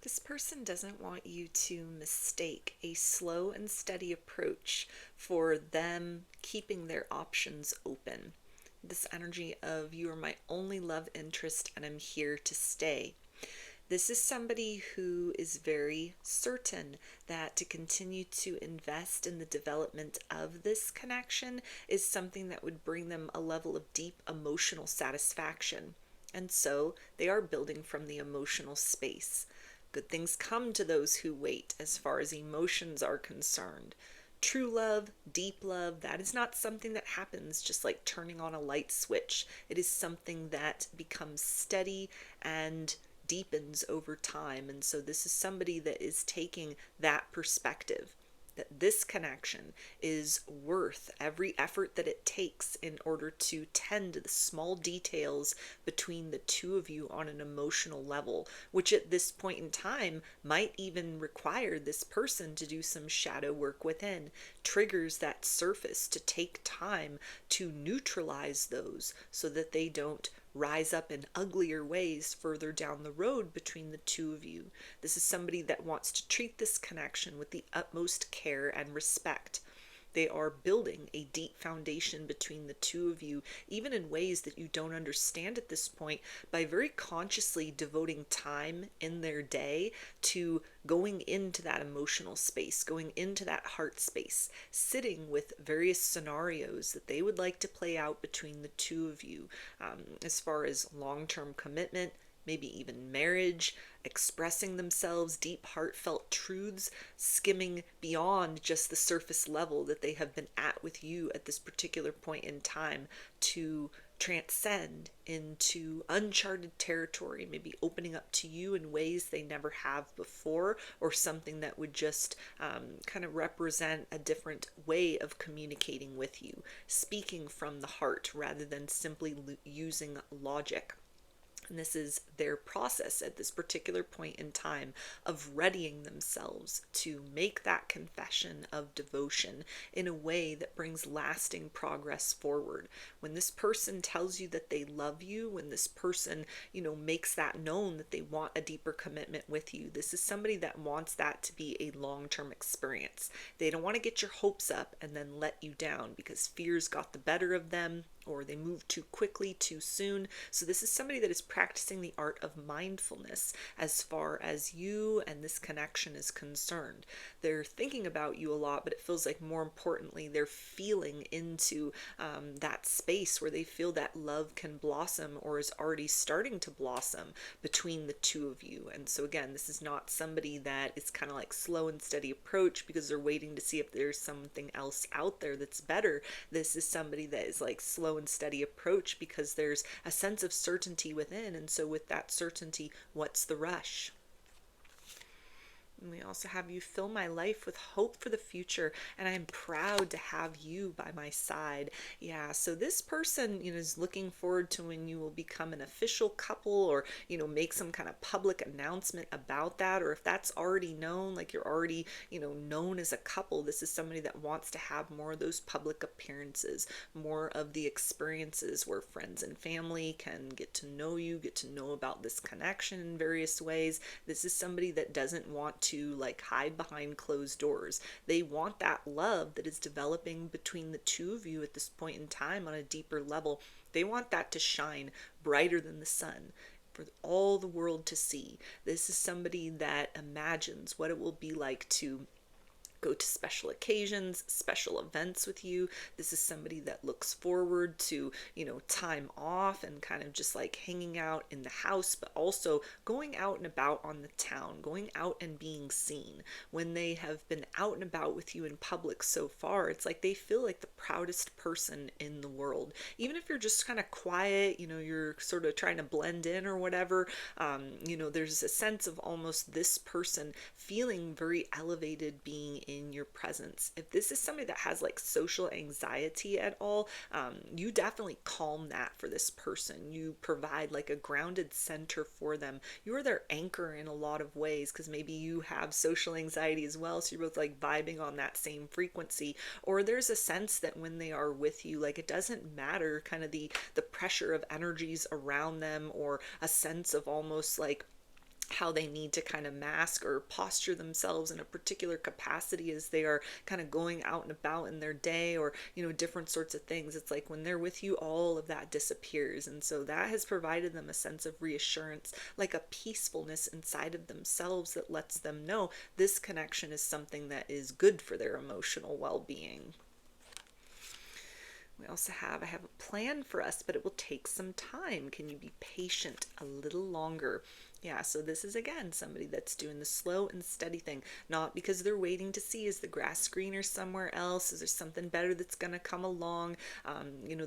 This person doesn't want you to mistake a slow and steady approach for them keeping their options open. This energy of you are my only love interest and I'm here to stay. This is somebody who is very certain that to continue to invest in the development of this connection is something that would bring them a level of deep emotional satisfaction. And so they are building from the emotional space. Good things come to those who wait as far as emotions are concerned. True love, deep love, that is not something that happens just like turning on a light switch. It is something that becomes steady and deepens over time. And so this is somebody that is taking that perspective, that this connection is worth every effort that it takes in order to tend to the small details between the two of you on an emotional level, which at this point in time might even require this person to do some shadow work within, triggers that surface to take time to neutralize those so that they don't rise up in uglier ways further down the road between the two of you. This is somebody that wants to treat this connection with the utmost care and respect. They are building a deep foundation between the two of you, even in ways that you don't understand at this point, by very consciously devoting time in their day to going into that emotional space, going into that heart space, sitting with various scenarios that they would like to play out between the two of you, as far as long-term commitment, maybe even marriage, expressing themselves, deep, heartfelt truths, skimming beyond just the surface level that they have been at with you at this particular point in time to transcend into uncharted territory, maybe opening up to you in ways they never have before, or something that would just kind of represent a different way of communicating with you, speaking from the heart rather than simply using logic. And this is their process at this particular point in time of readying themselves to make that confession of devotion in a way that brings lasting progress forward. When this person tells you that they love you, when this person, makes that known that they want a deeper commitment with you, this is somebody that wants that to be a long-term experience. They don't want to get your hopes up and then let you down because fears got the better of them, or they move too quickly, too soon. So this is somebody that is practicing the art of mindfulness as far as you and this connection is concerned. They're thinking about you a lot, but it feels like more importantly, they're feeling into that space where they feel that love can blossom or is already starting to blossom between the two of you. And so again, this is not somebody that is kind of like slow and steady approach because they're waiting to see if there's something else out there that's better. This is somebody that is like slow and steady approach because there's a sense of certainty within. And so with that certainty, what's the rush? And we also have you fill my life with hope for the future, and I am proud to have you by my side. Yeah, so this person, is looking forward to when you will become an official couple, or, make some kind of public announcement about that, or if that's already known, like you're already, known as a couple, this is somebody that wants to have more of those public appearances, more of the experiences where friends and family can get to know you, get to know about this connection in various ways. This is somebody that doesn't want to like hide behind closed doors. They want that love that is developing between the two of you at this point in time on a deeper level. They want that to shine brighter than the sun for all the world to see. This is somebody that imagines what it will be like to go to special occasions, special events with you. This is somebody that looks forward to, time off and kind of just like hanging out in the house, but also going out and about on the town, going out and being seen. When they have been out and about with you in public so far, it's like they feel like the proudest person in the world. Even if you're just kind of quiet, you're sort of trying to blend in or whatever, there's a sense of almost this person feeling very elevated being in your presence. If this is somebody that has like social anxiety at all, you definitely calm that for this person. You provide like a grounded center for them. You're their anchor in a lot of ways because maybe you have social anxiety as well, so you're both like vibing on that same frequency. Or there's a sense that when they are with you, like it doesn't matter kind of the pressure of energies around them, or a sense of almost like how they need to kind of mask or posture themselves in a particular capacity as they are kind of going out and about in their day, or different sorts of things. It's like when they're with you, all of that disappears, and so that has provided them a sense of reassurance, like a peacefulness inside of themselves that lets them know this connection is something that is good for their emotional well-being. We also I have a plan for us, but it will take some time. Can you be patient a little longer? Yeah, so this is again somebody that's doing the slow and steady thing, not because they're waiting to see is the grass greener somewhere else, is there something better that's going to come along.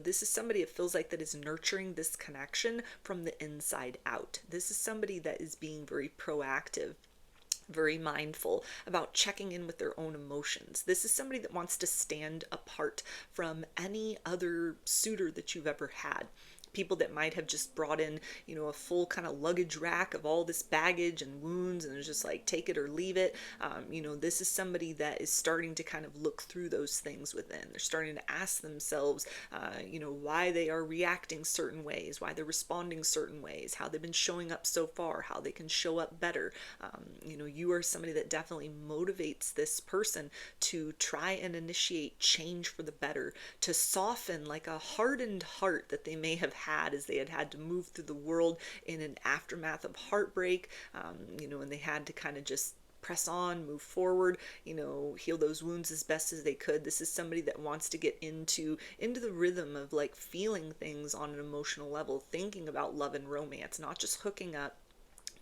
This is somebody it feels like that is nurturing this connection from the inside out. This is somebody that is being very proactive, very mindful about checking in with their own emotions. This is somebody that wants to stand apart from any other suitor that you've ever had. People that might have just brought in, a full kind of luggage rack of all this baggage and wounds, and it's just like take it or leave it. This is somebody that is starting to kind of look through those things within. They're starting to ask themselves, why they are reacting certain ways, why they're responding certain ways, how they've been showing up so far, how they can show up better. You are somebody that definitely motivates this person to try and initiate change for the better, to soften like a hardened heart that they may have had as they had to move through the world in an aftermath of heartbreak, and they had to kind of just press on, move forward, heal those wounds as best as they could. This is somebody that wants to get into the rhythm of like feeling things on an emotional level, thinking about love and romance, not just hooking up,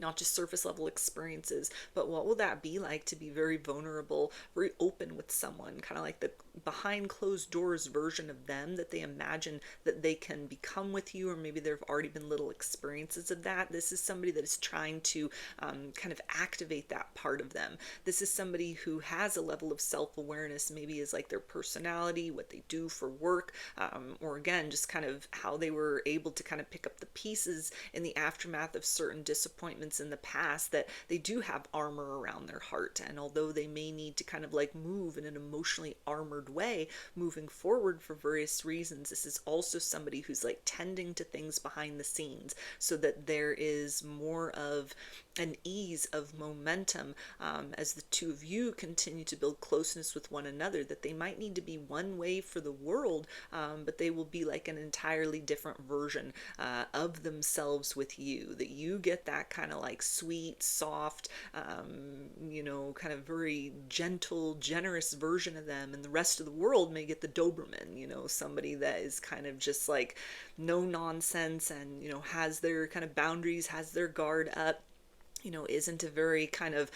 not just surface level experiences, but what will that be like to be very vulnerable, very open with someone, kind of like the behind closed doors version of them that they imagine that they can become with you, or maybe there have already been little experiences of that. This is somebody that is trying to kind of activate that part of them. This is somebody who has a level of self-awareness, maybe is like their personality, what they do for work, or again, just kind of how they were able to kind of pick up the pieces in the aftermath of certain disappointments in the past, that they do have armor around their heart. And although they may need to kind of like move in an emotionally armored way moving forward for various reasons, this is also somebody who's like tending to things behind the scenes so that there is more of an ease of momentum as the two of you continue to build closeness with one another, that they might need to be one way for the world, but they will be like an entirely different version of themselves with you, that you get that kind of like sweet, soft, kind of very gentle, generous version of them, and the rest of the world may get the Doberman, somebody that is kind of just like no nonsense and, has their kind of boundaries, has their guard up, isn't a very kind of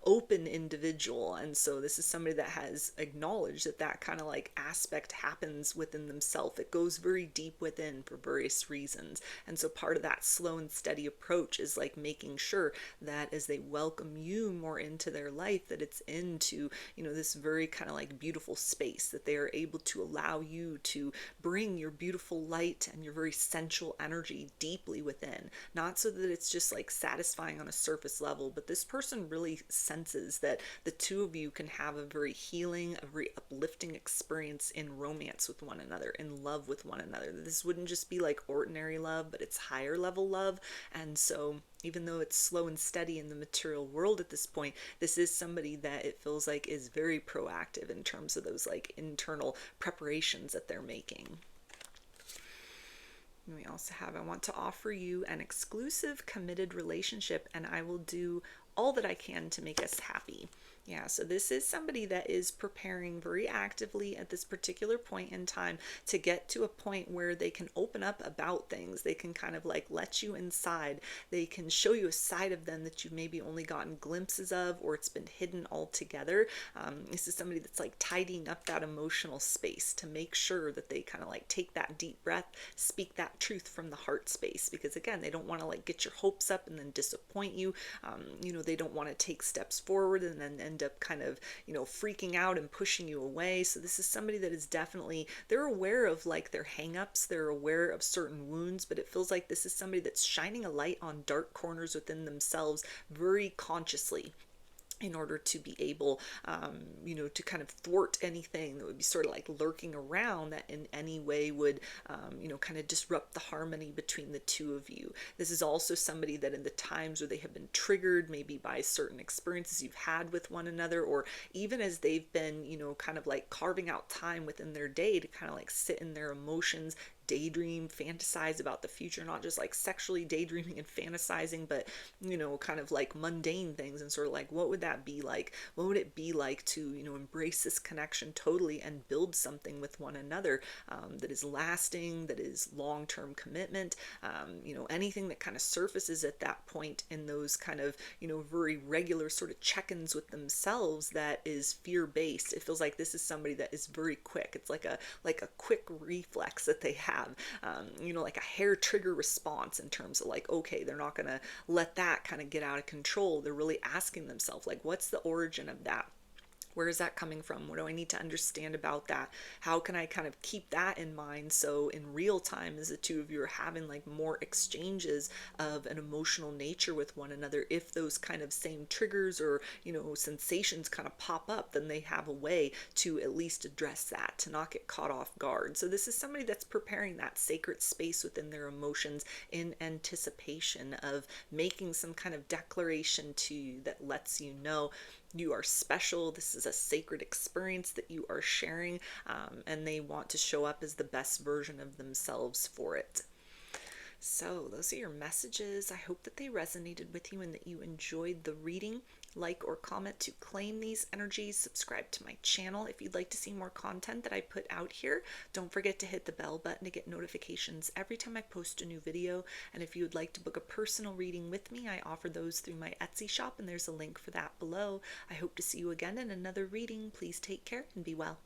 open individual. And so this is somebody that has acknowledged that that kind of like aspect happens within themselves. It goes very deep within for various reasons. And so part of that slow and steady approach is like making sure that as they welcome you more into their life, that it's into, this very kind of like beautiful space, that they are able to allow you to bring your beautiful light and your very sensual energy deeply within. Not so that it's just like satisfying on a surface level, but this person really senses that the two of you can have a very healing, a very uplifting experience in romance with one another, in love with one another. This wouldn't just be like ordinary love, but it's higher level love. And so even though it's slow and steady in the material world at this point, this is somebody that it feels like is very proactive in terms of those like internal preparations that they're making. We also have, I want to offer you an exclusive committed relationship, and I will do all that I can to make us happy. Yeah, so this is somebody that is preparing very actively at this particular point in time to get to a point where they can open up about things. They can kind of like let you inside. They can show you a side of them that you've maybe only gotten glimpses of, or it's been hidden altogether. This is somebody that's like tidying up that emotional space to make sure that they kind of like take that deep breath, speak that truth from the heart space, because again, they don't want to like get your hopes up and then disappoint you. They don't want to take steps forward and then end up kind of, freaking out and pushing you away. So this is somebody that is definitely, they're aware of like their hangups, they're aware of certain wounds, but it feels like this is somebody that's shining a light on dark corners within themselves very consciously. in order to be able, to kind of thwart anything that would be sort of like lurking around that in any way would, kind of disrupt the harmony between the two of you. This is also somebody that in the times where they have been triggered, maybe by certain experiences you've had with one another, or even as they've been, kind of like carving out time within their day to kind of like sit in their emotions, daydream, fantasize about the future, not just like sexually daydreaming and fantasizing, but kind of like mundane things, and sort of like, what would that be like? What would it be like to embrace this connection totally and build something with one another, that is lasting, that is long-term commitment? Anything that kind of surfaces at that point in those kind of very regular sort of check-ins with themselves that is fear-based. It feels like this is somebody that is very quick. It's like a quick reflex that they have, like a hair trigger response, in terms of like, okay, they're not going to let that kind of get out of control. They're really asking themselves, like, what's the origin of that? Where is that coming from? What do I need to understand about that? How can I kind of keep that in mind, so in real time, as the two of you are having like more exchanges of an emotional nature with one another, if those kind of same triggers or sensations kind of pop up, then they have a way to at least address that, to not get caught off guard. So this is somebody that's preparing that sacred space within their emotions in anticipation of making some kind of declaration to you that lets you know you are special. This is a sacred experience that you are sharing, and they want to show up as the best version of themselves for it. So those are your messages. I hope that they resonated with you and that you enjoyed the reading. Like or comment to claim these energies. Subscribe to my channel if you'd like to see more content that I put out here. Don't forget to hit the bell button to get notifications every time I post a new video. And if you would like to book a personal reading with me, I offer those through my Etsy shop, and there's a link for that below. I hope to see you again in another reading. Please take care and be well.